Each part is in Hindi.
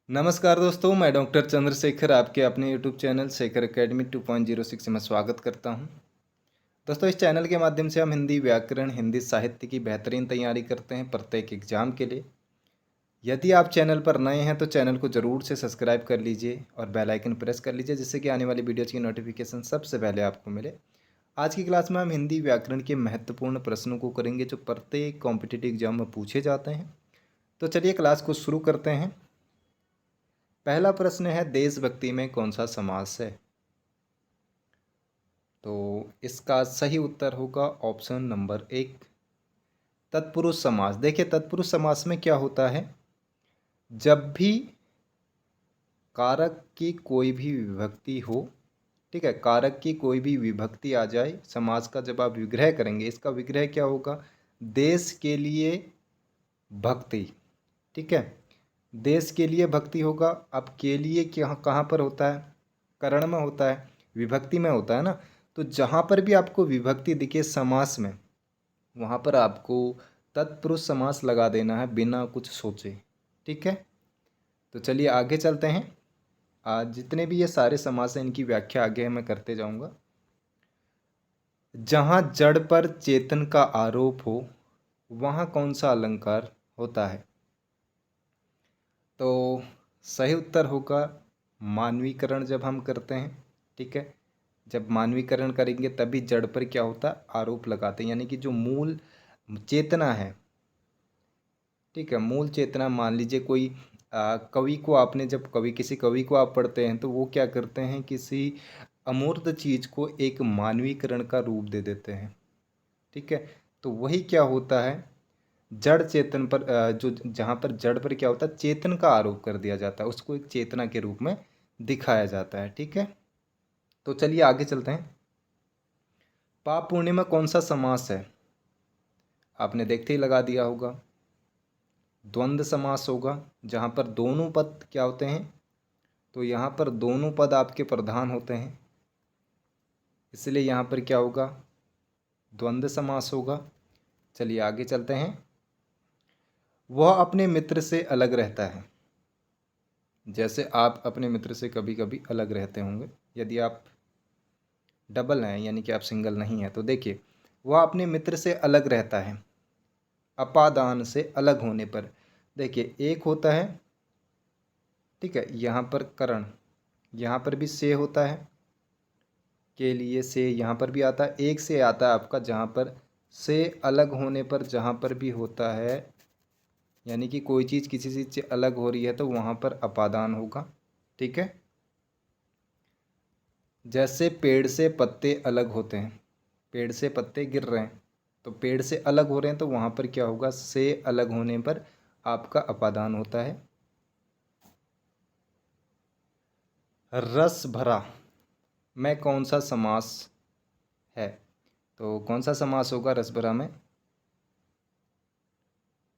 नमस्कार दोस्तों, मैं डॉक्टर चंद्रशेखर आपके अपने यूट्यूब चैनल शेखर एकेडमी 2.06 में स्वागत करता हूं। दोस्तों, इस चैनल के माध्यम से हम हिंदी व्याकरण, हिंदी साहित्य की बेहतरीन तैयारी करते हैं प्रत्येक एग्जाम के लिए। यदि आप चैनल पर नए हैं तो चैनल को ज़रूर से सब्सक्राइब कर लीजिए और बेल आइकन प्रेस कर लीजिए, जिससे कि आने वाली वीडियोज़ की नोटिफिकेशन सबसे पहले आपको मिले। आज की क्लास में हम हिंदी व्याकरण के महत्वपूर्ण प्रश्नों को करेंगे जो प्रत्येक कॉम्पिटिटिव एग्जाम में पूछे जाते हैं। तो चलिए क्लास को शुरू करते हैं। पहला प्रश्न है, देशभक्ति में कौन सा समास है? तो इसका सही उत्तर होगा ऑप्शन नंबर 1, तत्पुरुष समास। देखिए, तत्पुरुष समास में क्या होता है, जब भी कारक की कोई भी विभक्ति हो, ठीक है, कारक की कोई भी विभक्ति आ जाए, समास का जब आप विग्रह करेंगे, इसका विग्रह क्या होगा, देश के लिए भक्ति। ठीक है, देश के लिए भक्ति होगा। अब के लिए क्या कहाँ पर होता है, करण में होता है, विभक्ति में होता है ना। तो जहाँ पर भी आपको विभक्ति दिखे समास में, वहाँ पर आपको तत्पुरुष समास लगा देना है बिना कुछ सोचे। ठीक है, तो चलिए आगे चलते हैं। आज जितने भी ये सारे समास हैं, इनकी व्याख्या आगे मैं करते जाऊँगा। जहाँ जड़ पर चेतन का आरोप हो, वहाँ कौन सा अलंकार होता है? तो सही उत्तर होगा मानवीकरण। जब हम करते हैं, ठीक है, जब मानवीकरण करेंगे तभी जड़ पर क्या होता है, आरोप लगाते हैं, यानी कि जो मूल चेतना है, ठीक है, मूल चेतना। मान लीजिए कोई कवि को आपने, जब किसी कवि को आप पढ़ते हैं तो वो क्या करते हैं, किसी अमूर्त चीज को एक मानवीकरण का रूप दे देते हैं। ठीक है, तो वही क्या होता है, जड़ चेतन पर जो जहाँ पर जड़ पर क्या होता है, चेतन का आरोप कर दिया जाता है, उसको एक चेतना के रूप में दिखाया जाता है। ठीक है, तो चलिए आगे चलते हैं। पाप पुण्य में कौन सा समास है? आपने देखते ही लगा दिया होगा, द्वंद्व समास होगा। जहाँ पर दोनों पद क्या होते हैं, तो यहाँ पर दोनों पद आपके प्रधान होते हैं, इसलिए यहाँ पर क्या होगा, द्वंद्व समास होगा। चलिए आगे चलते हैं। वह अपने मित्र से अलग रहता है। जैसे आप अपने मित्र से कभी कभी अलग रहते होंगे, यदि आप डबल हैं यानी कि आप सिंगल नहीं हैं, तो देखिए, वह अपने मित्र से अलग रहता है अपादान से अलग होने पर। देखिए, एक होता है, ठीक है, यहाँ पर करण, यहाँ पर भी से होता है, के लिए से यहाँ पर भी आता है, एक से आता है आपका, जहाँ पर से अलग होने पर जहाँ पर भी होता है, यानी कि कोई चीज़ किसी चीज़ से अलग हो रही है तो वहाँ पर अपादान होगा। ठीक है, जैसे पेड़ से पत्ते अलग होते हैं, पेड़ से पत्ते गिर रहे हैं तो पेड़ से अलग हो रहे हैं, तो वहाँ पर क्या होगा, से अलग होने पर आपका अपादान होता है। रस भरा में कौन सा समास है? तो कौन सा समास होगा रस भरा में?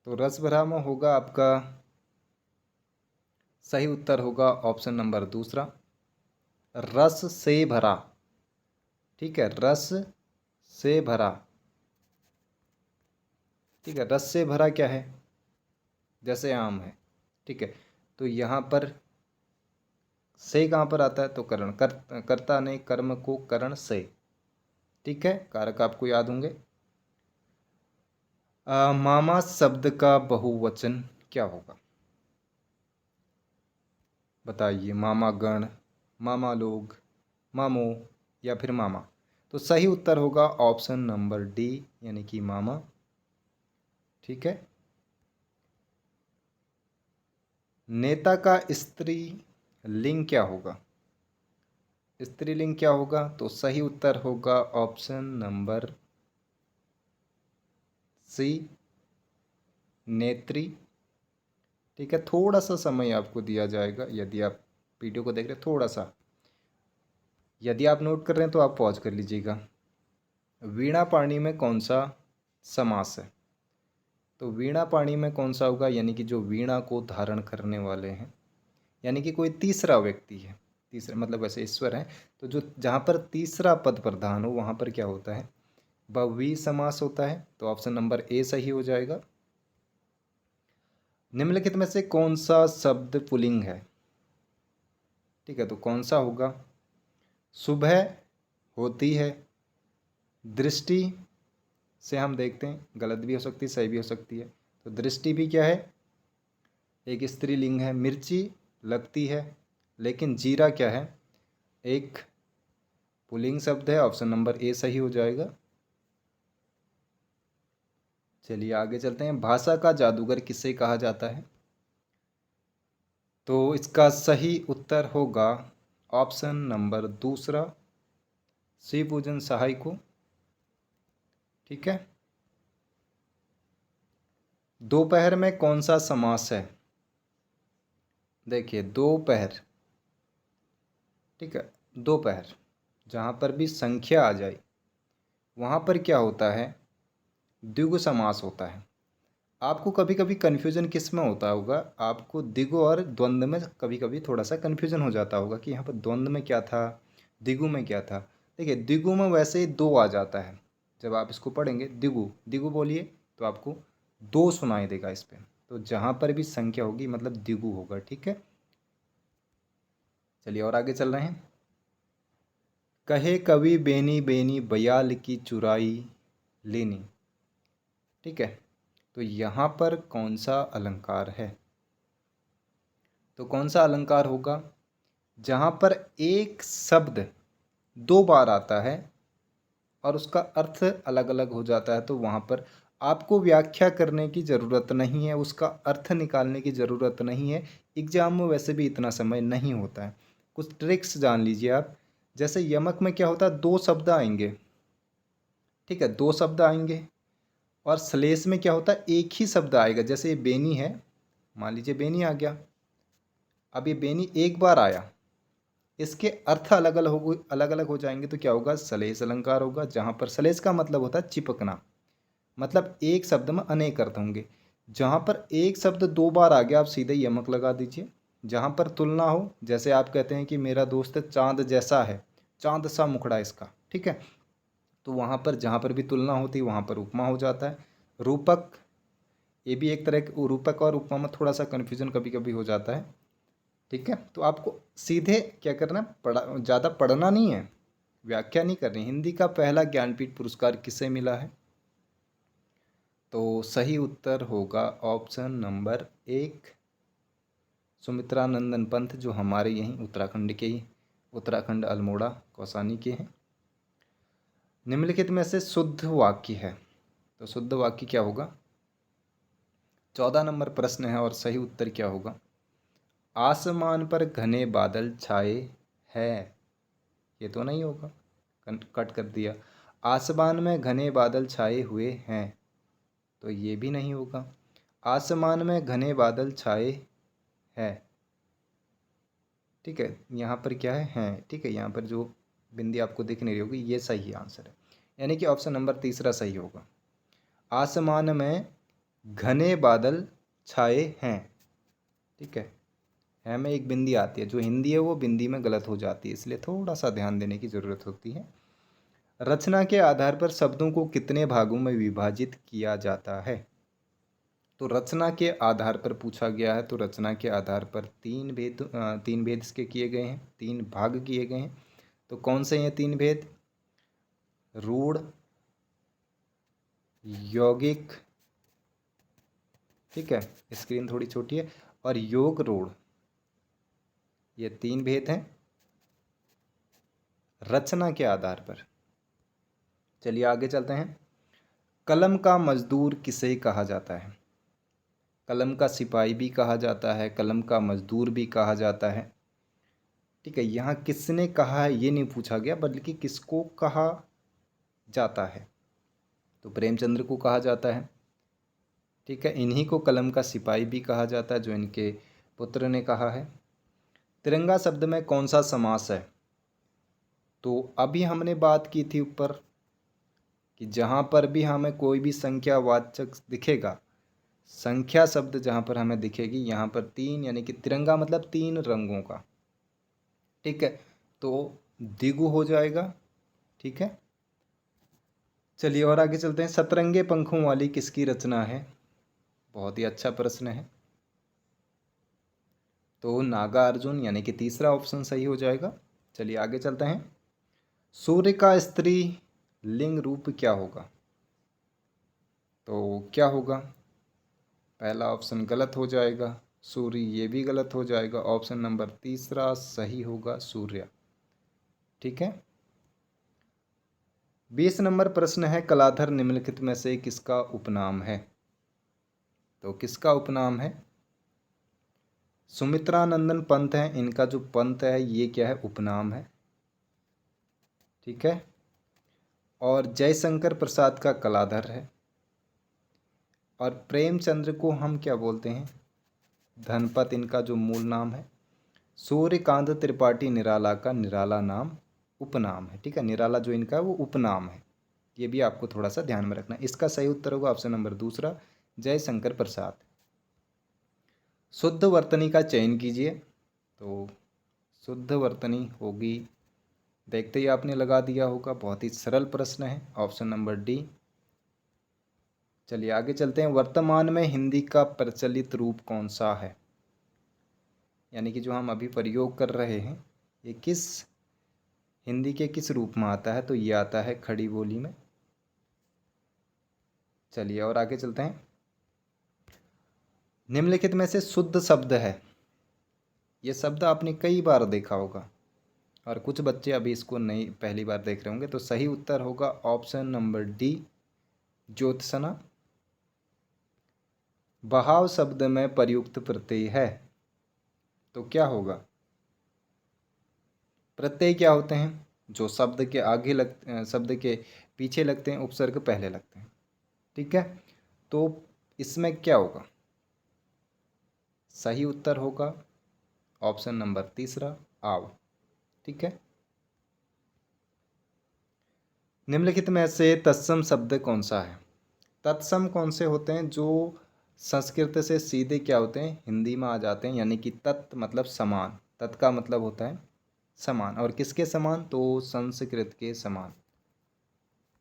तो रस भरा में होगा आपका, सही उत्तर होगा ऑप्शन नंबर दूसरा, रस से भरा। ठीक है, रस से भरा। ठीक है, रस से भरा क्या है, जैसे आम है। ठीक है, तो यहाँ पर से कहाँ पर आता है, तो करण, कर्ता ने कर्म को करण से। ठीक है, कारक आपको याद होंगे। मामा शब्द का बहुवचन क्या होगा? बताइए, मामा गण, मामा लोग, मामो, या फिर मामा। तो सही उत्तर होगा ऑप्शन नंबर डी, यानी कि मामा। ठीक है, नेता का स्त्री लिंग क्या होगा? स्त्रीलिंग क्या होगा? तो सही उत्तर होगा ऑप्शन नंबर सी, नेत्री। ठीक है, थोड़ा सा समय आपको दिया जाएगा, यदि आप वीडियो को देख रहे हैं थोड़ा सा, यदि आप नोट कर रहे हैं तो आप पॉज कर लीजिएगा। वीणा पाणी में कौन सा समास है? तो वीणा पाणी में कौन सा होगा, यानी कि जो वीणा को धारण करने वाले हैं, यानी कि कोई तीसरा व्यक्ति है, तीसरा मतलब वैसे ईश्वर है, तो जो जहाँ पर तीसरा पद प्रधान हो वहाँ पर क्या होता है, बहुव्रीहि समास होता है। तो ऑप्शन नंबर ए सही हो जाएगा। निम्नलिखित में से कौन सा शब्द पुल्लिंग है? ठीक है, तो कौन सा होगा? सुबह होती है। दृष्टि से हम देखते हैं, गलत भी हो सकती है, सही भी हो सकती है। तो दृष्टि भी क्या है? एक स्त्रीलिंग है। मिर्ची लगती है, लेकिन जीरा क्या है? एक पुल्लिंग शब्द है। ऑप्शन नंबर ए सही हो जाएगा। चलिए आगे चलते हैं। भाषा का जादूगर किसे कहा जाता है? तो इसका सही उत्तर होगा ऑप्शन नंबर दूसरा, शिवपूजन सहाय को। ठीक है। दोपहर में कौन सा समास है? देखिए दोपहर, ठीक है, दोपहर जहाँ पर भी संख्या आ जाए वहाँ पर क्या होता है? द्विगु समास होता है। आपको कभी कभी कन्फ्यूजन किस में होता होगा? आपको द्विगु और द्वंद्व में कभी कभी थोड़ा सा कन्फ्यूजन हो जाता होगा कि यहाँ पर द्वंद्व में क्या था, द्विगु में क्या था। देखिए द्विगु में वैसे ही दो आ जाता है। जब आप इसको पढ़ेंगे द्विगु द्विगु बोलिए तो आपको दो सुनाई देगा इस पर। तो जहाँ पर भी संख्या होगी मतलब द्विगु होगा। ठीक है, चलिए और आगे चल रहे हैं। कहे कवि बेनी बेनी बयाल की चुराई लेनी। ठीक है, तो यहाँ पर कौन सा अलंकार है? तो कौन सा अलंकार होगा? जहाँ पर एक शब्द दो बार आता है और उसका अर्थ अलग अलग हो जाता है, तो वहाँ पर आपको व्याख्या करने की ज़रूरत नहीं है, उसका अर्थ निकालने की ज़रूरत नहीं है। एग्जाम में वैसे भी इतना समय नहीं होता है। कुछ ट्रिक्स जान लीजिए आप। जैसे यमक में क्या होता है? दो शब्द आएंगे। ठीक है, दो शब्द आएंगे। और श्लेष में क्या होता है? एक ही शब्द आएगा। जैसे ये बेनी है, मान लीजिए बेनी आ गया। अब ये बेनी एक बार आया, इसके अर्थ अलग अलग हो जाएंगे, तो क्या होगा? श्लेष अलंकार होगा। जहाँ पर श्लेष का मतलब होता है चिपकना, मतलब एक शब्द में अनेक अर्थ होंगे। जहाँ पर एक शब्द दो बार आ गया आप सीधे यमक लगा दीजिए। जहाँ पर तुलना हो, जैसे आप कहते हैं कि मेरा दोस्त चांद जैसा है, चांद सा मुखड़ा इसका। ठीक है, तो वहाँ पर जहाँ पर भी तुलना होती है वहाँ पर उपमा हो जाता है। रूपक, ये भी एक तरह के, रूपक और उपमा में थोड़ा सा कन्फ्यूजन कभी कभी हो जाता है। ठीक है, तो आपको सीधे क्या करना है? ज़्यादा पढ़ना नहीं है, व्याख्या नहीं करनी। हिंदी का पहला ज्ञानपीठ पुरस्कार किसे मिला है? तो सही उत्तर होगा ऑप्शन नंबर एक, सुमित्रा नंदन पंत, जो हमारे यहीं उत्तराखंड के ही, उत्तराखंड अल्मोड़ा कौसानी के हैं। निम्नलिखित में से शुद्ध वाक्य है, तो शुद्ध वाक्य क्या होगा? 14 नंबर प्रश्न है और सही उत्तर क्या होगा? आसमान पर घने बादल छाए हैं। ये तो नहीं होगा, कट कर दिया। आसमान में घने बादल छाए हुए हैं, तो ये भी नहीं होगा। आसमान में घने बादल छाए हैं। ठीक है, यहाँ पर क्या है? हैं। ठीक है, यहाँ पर जो बिंदी आपको दिख नहीं रही होगी ये सही आंसर है, यानी कि ऑप्शन नंबर तीसरा सही होगा। आसमान में घने बादल छाए हैं। ठीक है में एक बिंदी आती है, जो हिंदी है वो बिंदी में गलत हो जाती है, इसलिए थोड़ा सा ध्यान देने की ज़रूरत होती है। रचना के आधार पर शब्दों को कितने भागों में विभाजित किया जाता है? तो रचना के आधार पर पूछा गया है, तो रचना के आधार पर तीन भेद इसके किए गए हैं, तीन भाग किए गए हैं। तो कौन से हैं तीन भेद? रूढ़, यौगिक, ठीक है, स्क्रीन थोड़ी छोटी है, और योग रूढ़, ये तीन भेद हैं रचना के आधार पर। चलिए आगे चलते हैं। कलम का मजदूर किसे कहा जाता है? कलम का सिपाही भी कहा जाता है, कलम का मजदूर भी कहा जाता है। ठीक है, यहाँ किसने कहा है ये नहीं पूछा गया, बल्कि किसको कहा जाता है? तो प्रेमचंद्र को कहा जाता है। ठीक है, इन्हीं को कलम का सिपाही भी कहा जाता है, जो इनके पुत्र ने कहा है। तिरंगा शब्द में कौन सा समास है? तो अभी हमने बात की थी ऊपर कि जहाँ पर भी हमें कोई भी संख्यावाचक दिखेगा, संख्या शब्द जहाँ पर हमें दिखेगी, यहाँ पर तीन, यानी कि तिरंगा मतलब तीन रंगों का। ठीक है, तो द्विगु हो जाएगा। ठीक है, चलिए और आगे चलते हैं। सतरंगे पंखों वाली किसकी रचना है? बहुत ही अच्छा प्रश्न है। तो नागार्जुन यानी कि तीसरा ऑप्शन सही हो जाएगा। चलिए आगे चलते हैं। सूर्य का स्त्री लिंग रूप क्या होगा? तो क्या होगा? पहला ऑप्शन गलत हो जाएगा सूर्य, ये भी गलत हो जाएगा। ऑप्शन नंबर तीसरा सही होगा सूर्य। ठीक है। 20 नंबर प्रश्न है, कलाधर निम्नलिखित में से किसका उपनाम है? तो किसका उपनाम है? सुमित्रानंदन पंत है, इनका जो पंत है ये क्या है? उपनाम है। ठीक है। और जयशंकर प्रसाद का कलाधर है। और प्रेमचंद्र को हम क्या बोलते हैं? धनपत, इनका जो मूल नाम है। सूर्यकांत त्रिपाठी निराला का निराला नाम उपनाम है। ठीक है, निराला जो इनका है वो उपनाम है। ये भी आपको थोड़ा सा ध्यान में रखना। इसका सही उत्तर होगा ऑप्शन नंबर दूसरा, जयशंकर प्रसाद। शुद्ध वर्तनी का चयन कीजिए। तो शुद्ध वर्तनी होगी, देखते ही आपने लगा दिया होगा, बहुत ही सरल प्रश्न है, ऑप्शन नंबर डी। चलिए आगे चलते हैं। वर्तमान में हिंदी का प्रचलित रूप कौन सा है? यानी कि जो हम अभी प्रयोग कर रहे हैं ये किस हिंदी के किस रूप में आता है? तो ये आता है खड़ी बोली में। चलिए और आगे चलते हैं। निम्नलिखित में से शुद्ध शब्द है, ये शब्द आपने कई बार देखा होगा और कुछ बच्चे अभी इसको नहीं पहली बार देख रहे होंगे। तो सही उत्तर होगा ऑप्शन नंबर डी, ज्योत्सना। बहाव शब्द में प्रयुक्त प्रत्यय है, तो क्या होगा? प्रत्यय क्या होते हैं? जो शब्द के आगे शब्द के पीछे लगते हैं, उपसर्ग पहले लगते हैं। ठीक है, तो इसमें क्या होगा? सही उत्तर होगा ऑप्शन नंबर तीसरा, आव। ठीक है। निम्नलिखित में से तत्सम शब्द कौन सा है? तत्सम कौन से होते हैं? जो संस्कृत से सीधे क्या होते हैं? हिंदी में आ जाते हैं। यानी कि तत् मतलब समान, तत् का मतलब होता है समान। और किसके समान? तो संस्कृत के समान।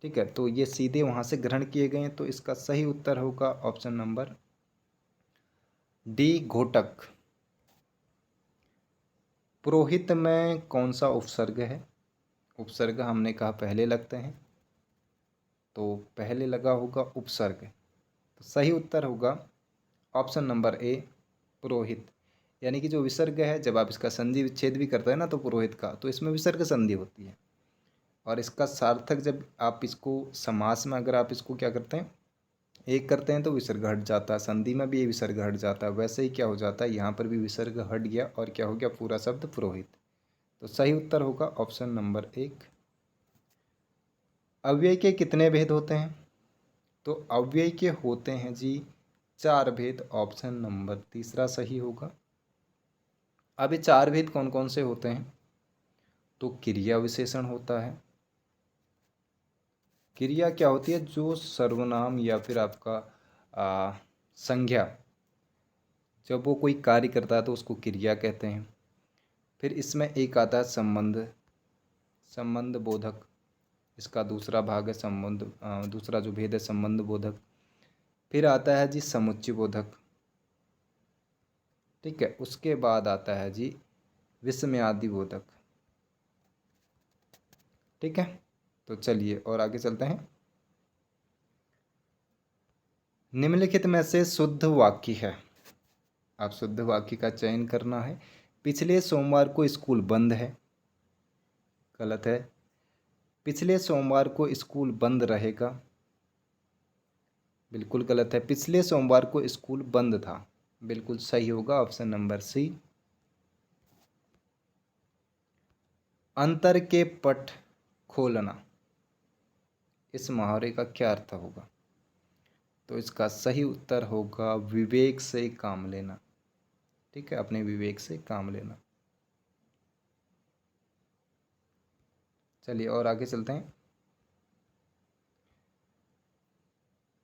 ठीक है, तो ये सीधे वहाँ से ग्रहण किए गए हैं। तो इसका सही उत्तर होगा ऑप्शन नंबर डी, घोटक। पुरोहित में कौन सा उपसर्ग है? उपसर्ग हमने कहा पहले लगते हैं, तो पहले लगा होगा उपसर्ग। तो सही उत्तर होगा ऑप्शन नंबर ए, पुरोहित। यानी कि जो विसर्ग है, जब आप इसका संधि विच्छेद भी करते हैं ना, तो पुरोहित का, तो इसमें विसर्ग संधि होती है। और इसका सार्थक जब आप इसको समास में अगर आप इसको क्या करते हैं, एक करते हैं, तो विसर्ग हट जाता है। संधि में भी ये विसर्ग हट जाता है। वैसे ही क्या हो जाता है, यहाँ पर भी विसर्ग हट गया और क्या हो गया? पूरा शब्द पुरोहित। तो सही उत्तर होगा ऑप्शन नंबर एक। अव्यय के कितने भेद होते हैं? तो अव्यय के होते हैं जी 4 भेद। ऑप्शन नंबर तीसरा सही होगा। अब ये 4 भेद कौन कौन से होते हैं? तो क्रिया विशेषण होता है। क्रिया क्या होती है? जो सर्वनाम या फिर आपका संज्ञा, जब वो कोई कार्य करता है तो उसको क्रिया कहते हैं। फिर इसमें एक आता है संबंध, संबंध बोधक। इसका दूसरा भाग है संबंध, दूसरा जो भेद है संबंध बोधक। फिर आता है जी समुच्चय बोधक। ठीक है, उसके बाद आता है जी विस्मयादि बोधक। ठीक है, तो चलिए और आगे चलते हैं। निम्नलिखित में से शुद्ध वाक्य है, आप शुद्ध वाक्य का चयन करना है। पिछले सोमवार को स्कूल बंद है, गलत है। पिछले सोमवार को स्कूल बंद रहेगा, बिल्कुल गलत है। पिछले सोमवार को स्कूल बंद था, बिल्कुल सही होगा ऑप्शन नंबर सी। अंतर के पट खोलना, इस मुहावरे का क्या अर्थ होगा? तो इसका सही उत्तर होगा विवेक से काम लेना। ठीक है, अपने विवेक से काम लेना। चलिए और आगे चलते हैं।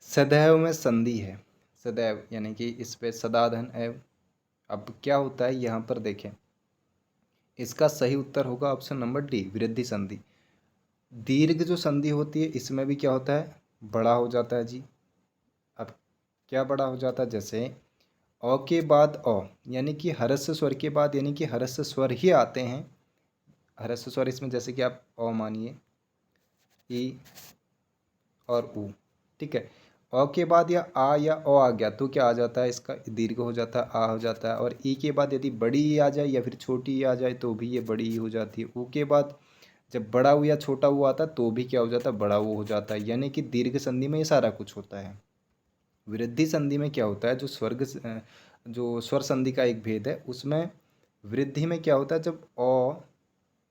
सदैव में संधि है, सदैव यानी कि इस पे सदाधन एव। अब क्या होता है यहाँ पर देखें, इसका सही उत्तर होगा ऑप्शन नंबर डी, वृद्धि संधि। दीर्घ जो संधि होती है इसमें भी क्या होता है? बड़ा हो जाता है जी। अब क्या बड़ा हो जाता है? जैसे अ के बाद अ, यानी कि हरस्व स्वर के बाद यानी कि हरस्व स्वर ही आते हैं। हरस्व स्वर इसमें जैसे कि आप अ मानिए, ई और ऊ, ठीक है। अ के बाद या आ या ओ आ गया तो क्या आ जाता है, इसका दीर्घ हो जाता है, आ हो जाता है। और ई के बाद यदि बड़ी ई आ जाए या फिर छोटी ई आ जाए तो भी ये बड़ी ई हो जाती है। ऊ के बाद जब बड़ा ऊ या छोटा ऊ आता है तो भी क्या हो जाता है, बड़ा ऊ हो जाता है। यानी कि दीर्घ संधि में ये सारा कुछ होता है। वृद्धि संधि में क्या होता है, जो स्वर संधि का एक भेद है, उसमें वृद्धि में क्या होता है, जब अ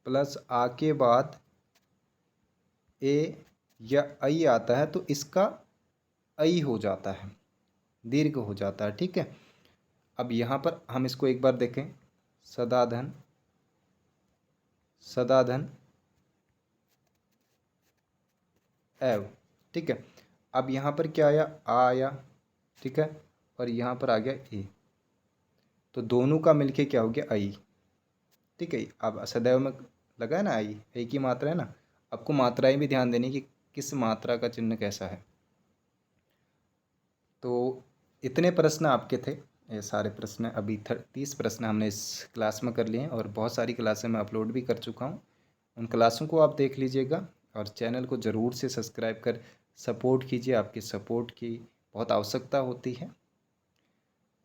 प्लस आ के बाद ए या ऐ आता है तो इसका ऐ हो जाता है, दीर्घ हो जाता है, ठीक है। अब यहाँ पर हम इसको एक बार देखें, सदाधन, सदाधन एव, ठीक है। अब यहाँ पर क्या आया, आ आया, ठीक है, और यहाँ पर आ गया ए, तो दोनों का मिलके क्या हो गया, ऐ, ठीक है। अब सदैव में लगा है ना ऐ, ऐ की मात्रा है ना। आपको मात्राएं भी ध्यान देनी कि किस मात्रा का चिन्ह कैसा है। तो इतने प्रश्न आपके थे, ये सारे प्रश्न अभी 30 प्रश्न हमने इस क्लास में कर लिए हैं, और बहुत सारी क्लासें मैं अपलोड भी कर चुका हूँ। उन क्लासों को आप देख लीजिएगा, और चैनल को ज़रूर से सब्सक्राइब कर सपोर्ट कीजिए। आपकी सपोर्ट की बहुत आवश्यकता होती है।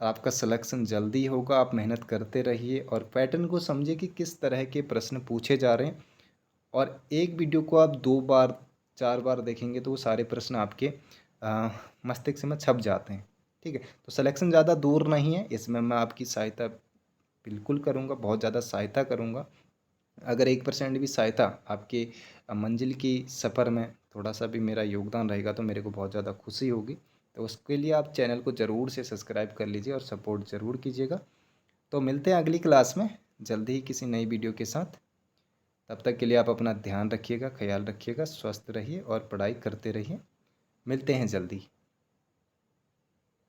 आपका सिलेक्शन जल्दी होगा, आप मेहनत करते रहिए और पैटर्न को समझिए कि किस तरह के प्रश्न पूछे जा रहे हैं। और एक वीडियो को आप 2 बार 4 बार देखेंगे तो वो सारे प्रश्न आपके मस्तिष्क में छप जाते हैं, ठीक है। तो सिलेक्शन ज़्यादा दूर नहीं है, इसमें मैं आपकी सहायता बिल्कुल करूँगा, बहुत ज़्यादा सहायता करूँगा। अगर 1% भी सहायता आपके मंजिल की सफ़र में थोड़ा सा भी मेरा योगदान रहेगा तो मेरे को बहुत ज़्यादा खुशी होगी। तो उसके लिए आप चैनल को ज़रूर से सब्सक्राइब कर लीजिए और सपोर्ट ज़रूर कीजिएगा। तो मिलते हैं अगली क्लास में जल्दी ही किसी नई वीडियो के साथ। तब तक के लिए आप अपना ध्यान रखिएगा, ख्याल रखिएगा, स्वस्थ रहिए और पढ़ाई करते रहिए। मिलते हैं जल्दी।